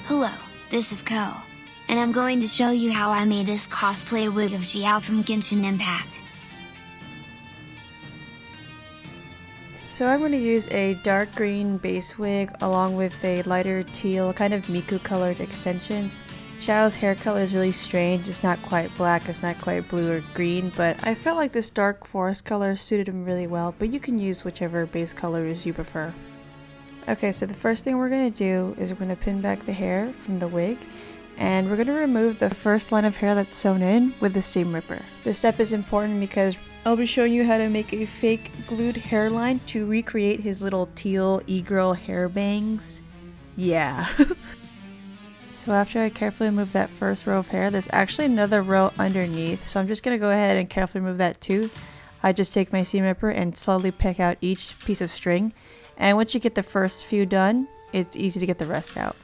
Hello, this is Ko, and I'm going to show you how I made this cosplay wig of Xiao from Genshin Impact. So I'm going to use a dark green base wig along with a lighter teal, kind of Miku colored extensions. Xiao's hair color is really strange, it's not quite black, it's not quite blue or green, but I felt like this dark forest color suited him really well, but you can use whichever base colors you prefer. Okay, so the first thing we're going to do is we're going to pin back the hair from the wig, and we're going to remove the first line of hair that's sewn in with the seam ripper. This step is important because I'll be showing you how to make a fake glued hairline to recreate his little teal e-girl hair bangs. Yeah. So after I carefully remove that first row of hair, there's actually another row underneath, so I'm just going to go ahead and carefully remove that too. I just take my seam ripper and slowly pick out each piece of string, and once you get the first few done, it's easy to get the rest out.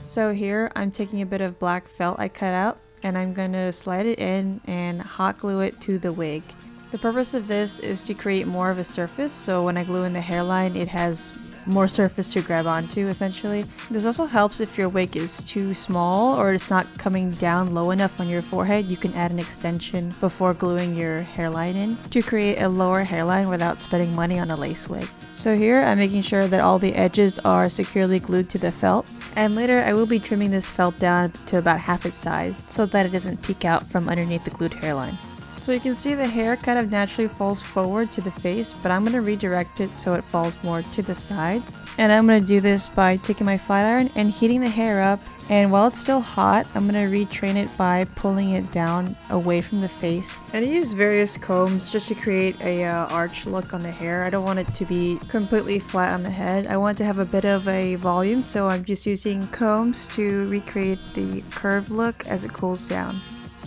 So here I'm taking a bit of black felt I cut out, and I'm going to slide it in and hot glue it to the wig. The purpose of this is to create more of a surface, so when I glue in the hairline it has more surface to grab onto essentially. This also helps if your wig is too small or it's not coming down low enough on your forehead. You can add an extension before gluing your hairline in to create a lower hairline without spending money on a lace wig. So here I'm making sure that all the edges are securely glued to the felt, and later I will be trimming this felt down to about half its size so that it doesn't peek out from underneath the glued hairline. So you can see the hair kind of naturally falls forward to the face, but I'm going to redirect it so it falls more to the sides. And I'm going to do this by taking my flat iron and heating the hair up, and while it's still hot, I'm going to retrain it by pulling it down away from the face. And I used various combs just to create a arch look on the hair. I don't want it to be completely flat on the head. I want to have a bit of a volume, so I'm just using combs to recreate the curved look as it cools down.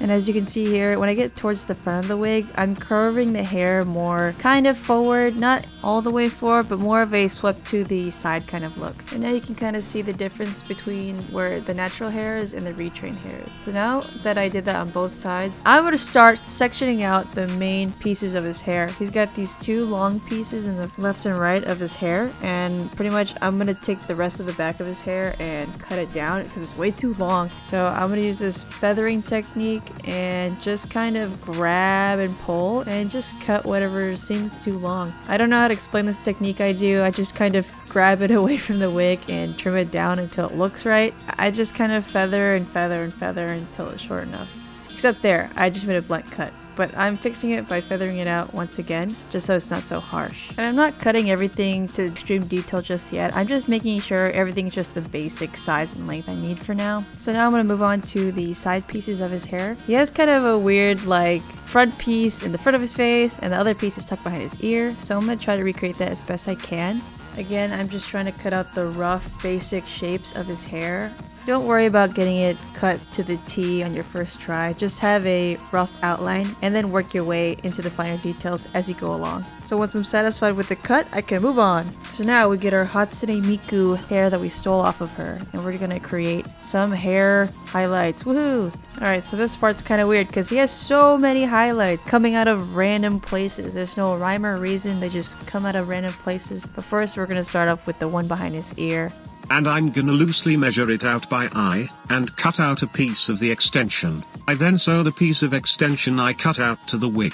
And as you can see here, when I get towards the front of the wig, I'm curving the hair more kind of forward, not all the way forward, but more of a swept to the side kind of look. And now you can kind of see the difference between where the natural hair is and the retrained hair is. So now that I did that on both sides, I'm going to start sectioning out the main pieces of his hair. He's got these two long pieces in the left and right of his hair, and pretty much I'm going to take the rest of the back of his hair and cut it down because it's way too long. So I'm going to use this feathering technique and just kind of grab and pull and just cut whatever seems too long. I don't know how to explain this technique I do. I just kind of grab it away from the wig and trim it down until it looks right. I just kind of feather and feather and feather until it's short enough. Except there, I just made a blunt cut. But I'm fixing it by feathering it out once again, just so it's not so harsh. And I'm not cutting everything to extreme detail just yet. I'm just making sure everything's just the basic size and length I need for now. So now I'm going to move on to the side pieces of his hair. He has kind of a weird front piece in the front of his face, and the other piece is tucked behind his ear. So I'm going to try to recreate that as best I can. Again, I'm just trying to cut out the rough basic shapes of his hair. Don't worry about getting it cut to the T on your first try. Just have a rough outline and then work your way into the finer details as you go along. So once I'm satisfied with the cut, I can move on. So now we get our Hatsune Miku hair that we stole off of her, and we're gonna create some hair highlights. Woohoo! Alright, so this part's kind of weird because he has so many highlights coming out of random places. There's no rhyme or reason, they just come out of random places. But first we're gonna start off with the one behind his ear. And I'm gonna loosely measure it out by eye, and cut out a piece of the extension. I then sew the piece of extension I cut out to the wig.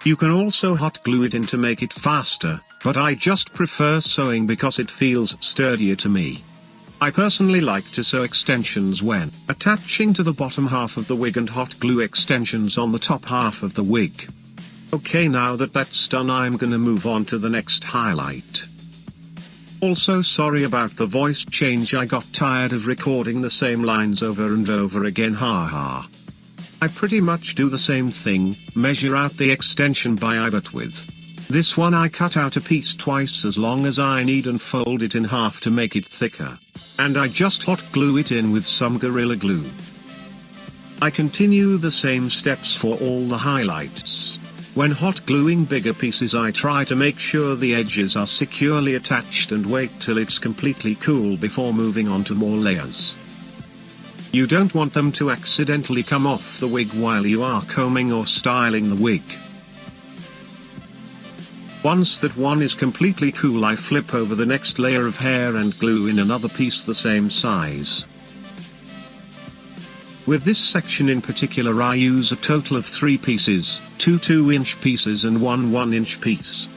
You can also hot glue it in to make it faster, but I just prefer sewing because it feels sturdier to me. I personally like to sew extensions when attaching to the bottom half of the wig and hot glue extensions on the top half of the wig. Okay, now that that's done, I'm gonna move on to the next highlight. Also, sorry about the voice change, I got tired of recording the same lines over and over again, haha. I pretty much do the same thing, measure out the extension by eye, but with this one I cut out a piece twice as long as I need and fold it in half to make it thicker. And I just hot glue it in with some Gorilla Glue. I continue the same steps for all the highlights. When hot gluing bigger pieces, I try to make sure the edges are securely attached and wait till it's completely cool before moving on to more layers. You don't want them to accidentally come off the wig while you are combing or styling the wig. Once that one is completely cool, I flip over the next layer of hair and glue in another piece the same size. With this section in particular I use a total of 3 pieces, 2 2-inch pieces and 1 1-inch piece.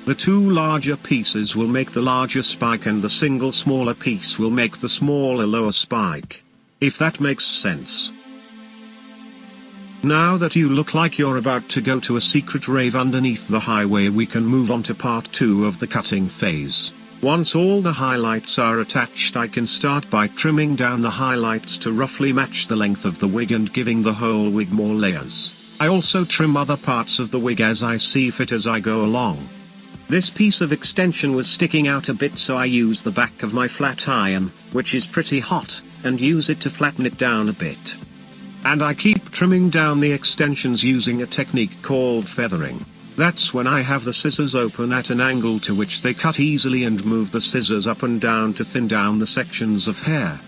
The 2 larger pieces will make the larger spike and the single smaller piece will make the smaller lower spike. If that makes sense. Now that you look like you're about to go to a secret rave underneath the highway, we can move on to part 2 of the cutting phase. Once all the highlights are attached, I can start by trimming down the highlights to roughly match the length of the wig and giving the whole wig more layers. I also trim other parts of the wig as I see fit as I go along. This piece of extension was sticking out a bit, so I use the back of my flat iron, which is pretty hot, and use it to flatten it down a bit. And I keep trimming down the extensions using a technique called feathering. That's when I have the scissors open at an angle to which they cut easily and move the scissors up and down to thin down the sections of hair.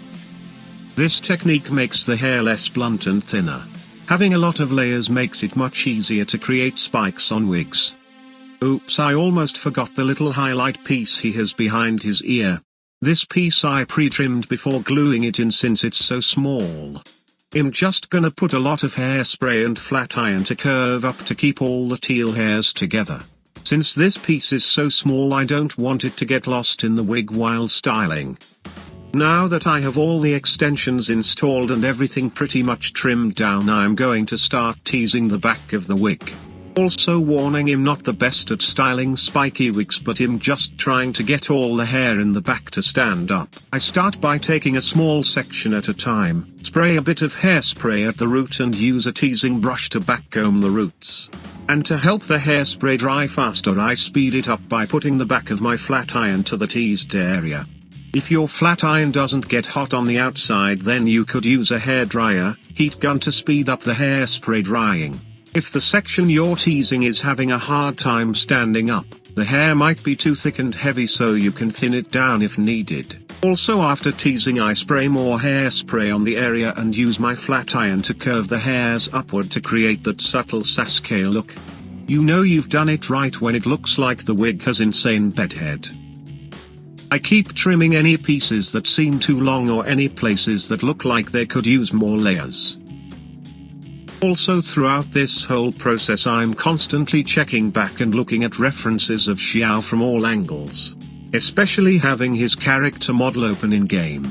This technique makes the hair less blunt and thinner. Having a lot of layers makes it much easier to create spikes on wigs. Oops, I almost forgot the little highlight piece he has behind his ear. This piece I pre-trimmed before gluing it in since it's so small. I'm just gonna put a lot of hairspray and flat iron to curve up to keep all the teal hairs together. Since this piece is so small, I don't want it to get lost in the wig while styling. Now that I have all the extensions installed and everything pretty much trimmed down, I'm going to start teasing the back of the wig. Also warning, I'm not the best at styling spiky wigs, but I'm just trying to get all the hair in the back to stand up. I start by taking a small section at a time, spray a bit of hairspray at the root and use a teasing brush to backcomb the roots. And to help the hairspray dry faster, I speed it up by putting the back of my flat iron to the teased area. If your flat iron doesn't get hot on the outside, then you could use a hairdryer, heat gun to speed up the hairspray drying. If the section you're teasing is having a hard time standing up, the hair might be too thick and heavy, so you can thin it down if needed. Also, after teasing, I spray more hairspray on the area and use my flat iron to curve the hairs upward to create that subtle Sasuke look. You know you've done it right when it looks like the wig has insane bedhead. I keep trimming any pieces that seem too long or any places that look like they could use more layers. Also, throughout this whole process I'm constantly checking back and looking at references of Xiao from all angles. Especially having his character model open in game.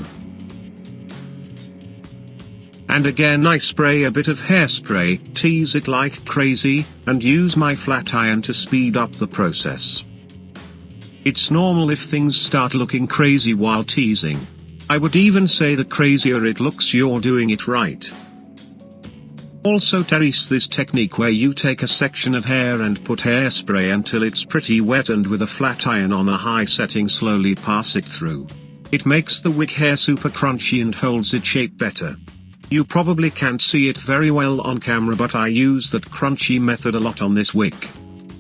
And again I spray a bit of hairspray, tease it like crazy, and use my flat iron to speed up the process. It's normal if things start looking crazy while teasing. I would even say the crazier it looks, you're doing it right. Also, tease this technique where you take a section of hair and put hairspray until it's pretty wet, and with a flat iron on a high setting slowly pass it through. It makes the wig hair super crunchy and holds its shape better. You probably can't see it very well on camera, but I use that crunchy method a lot on this wig.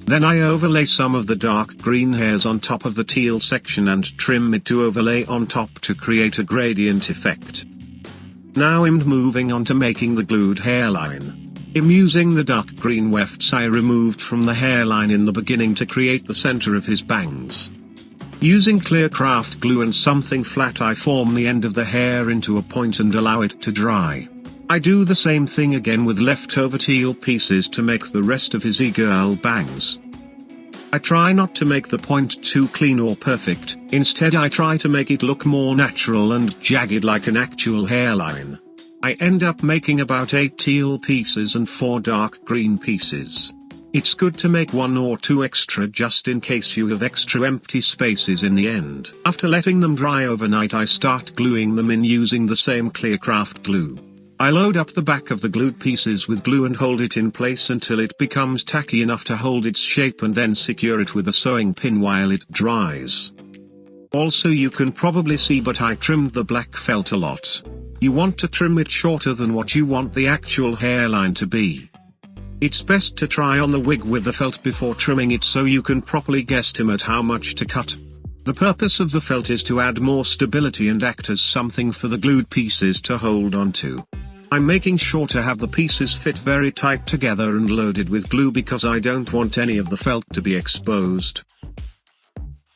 Then I overlay some of the dark green hairs on top of the teal section and trim it to overlay on top to create a gradient effect. Now I'm moving on to making the glued hairline. I'm using the dark green wefts I removed from the hairline in the beginning to create the center of his bangs. Using clear craft glue and something flat, I form the end of the hair into a point and allow it to dry. I do the same thing again with leftover teal pieces to make the rest of his e-girl bangs. I try not to make the point too clean or perfect, instead I try to make it look more natural and jagged like an actual hairline. I end up making about 8 teal pieces and 4 dark green pieces. It's good to make 1 or 2 extra just in case you have extra empty spaces in the end. After letting them dry overnight, I start gluing them in using the same clear craft glue. I load up the back of the glued pieces with glue and hold it in place until it becomes tacky enough to hold its shape, and then secure it with a sewing pin while it dries. Also, you can probably see, but I trimmed the black felt a lot. You want to trim it shorter than what you want the actual hairline to be. It's best to try on the wig with the felt before trimming it so you can properly guesstimate how much to cut. The purpose of the felt is to add more stability and act as something for the glued pieces to hold onto. I'm making sure to have the pieces fit very tight together and loaded with glue because I don't want any of the felt to be exposed.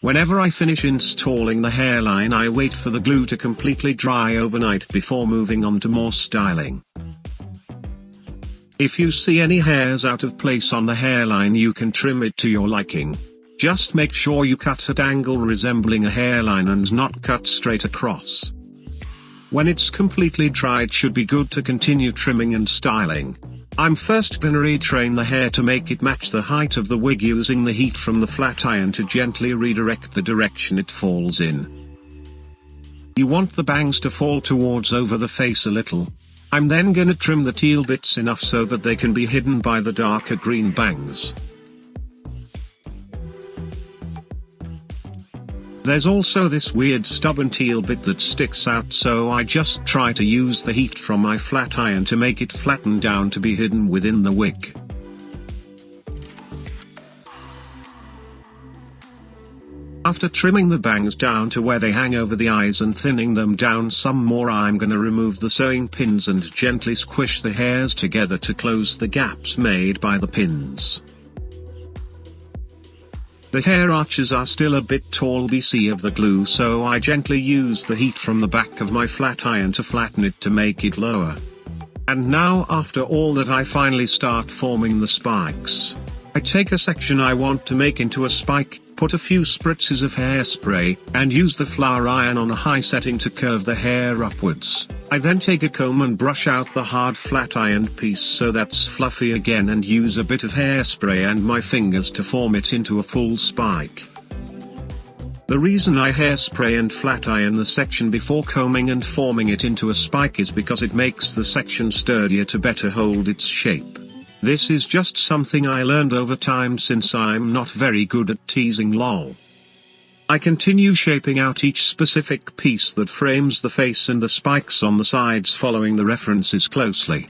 Whenever I finish installing the hairline, I wait for the glue to completely dry overnight before moving on to more styling. If you see any hairs out of place on the hairline, you can trim it to your liking. Just make sure you cut at angle resembling a hairline and not cut straight across. When it's completely dry, it should be good to continue trimming and styling. I'm first gonna retrain the hair to make it match the height of the wig using the heat from the flat iron to gently redirect the direction it falls in. You want the bangs to fall towards over the face a little. I'm then gonna trim the teal bits enough so that they can be hidden by the darker green bangs. There's also this weird stubborn teal bit that sticks out, so I just try to use the heat from my flat iron to make it flatten down to be hidden within the wig. After trimming the bangs down to where they hang over the eyes and thinning them down some more, I'm gonna remove the sewing pins and gently squish the hairs together to close the gaps made by the pins. The hair arches are still a bit tall because of the glue, so I gently use the heat from the back of my flat iron to flatten it to make it lower. And now, after all that, I finally start forming the spikes. I take a section I want to make into a spike, put a few spritzes of hairspray, and use the flour iron on a high setting to curve the hair upwards. I then take a comb and brush out the hard flat ironed piece so that's fluffy again, and use a bit of hairspray and my fingers to form it into a full spike. The reason I hairspray and flat iron the section before combing and forming it into a spike is because it makes the section sturdier to better hold its shape. This is just something I learned over time since I'm not very good at teasing lol. I continue shaping out each specific piece that frames the face and the spikes on the sides, following the references closely.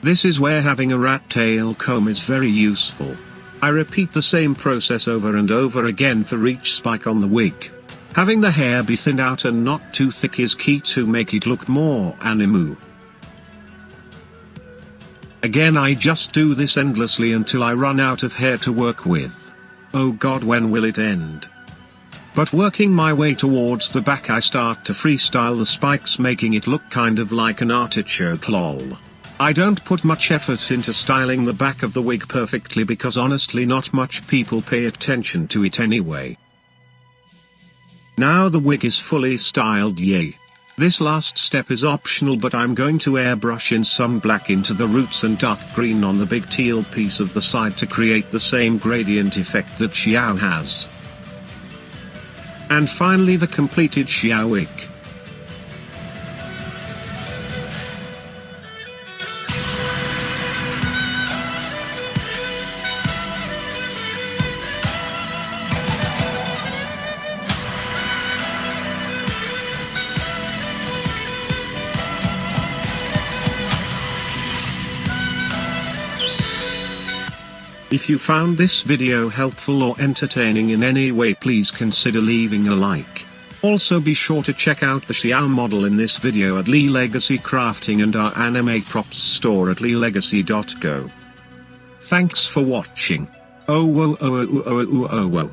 This is where having a rat tail comb is very useful. I repeat the same process over and over again for each spike on the wig. Having the hair be thinned out and not too thick is key to make it look more anime. Again, I just do this endlessly until I run out of hair to work with. Oh god, when will it end? But working my way towards the back, I start to freestyle the spikes, making it look kind of like an artichoke lol. I don't put much effort into styling the back of the wig perfectly because honestly not much people pay attention to it anyway. Now the wig is fully styled, yay. This last step is optional, but I'm going to airbrush in some black into the roots and dark green on the big teal piece of the side to create the same gradient effect that Xiao has. And finally the completed Xiao wig. If you found this video helpful or entertaining in any way, please consider leaving a like. Also be sure to check out the Xiao model in this video at Lee Legacy Crafting and our anime props store at leelegacy.go. Thanks for watching. Oh whoa oh oh oh oh oh oh.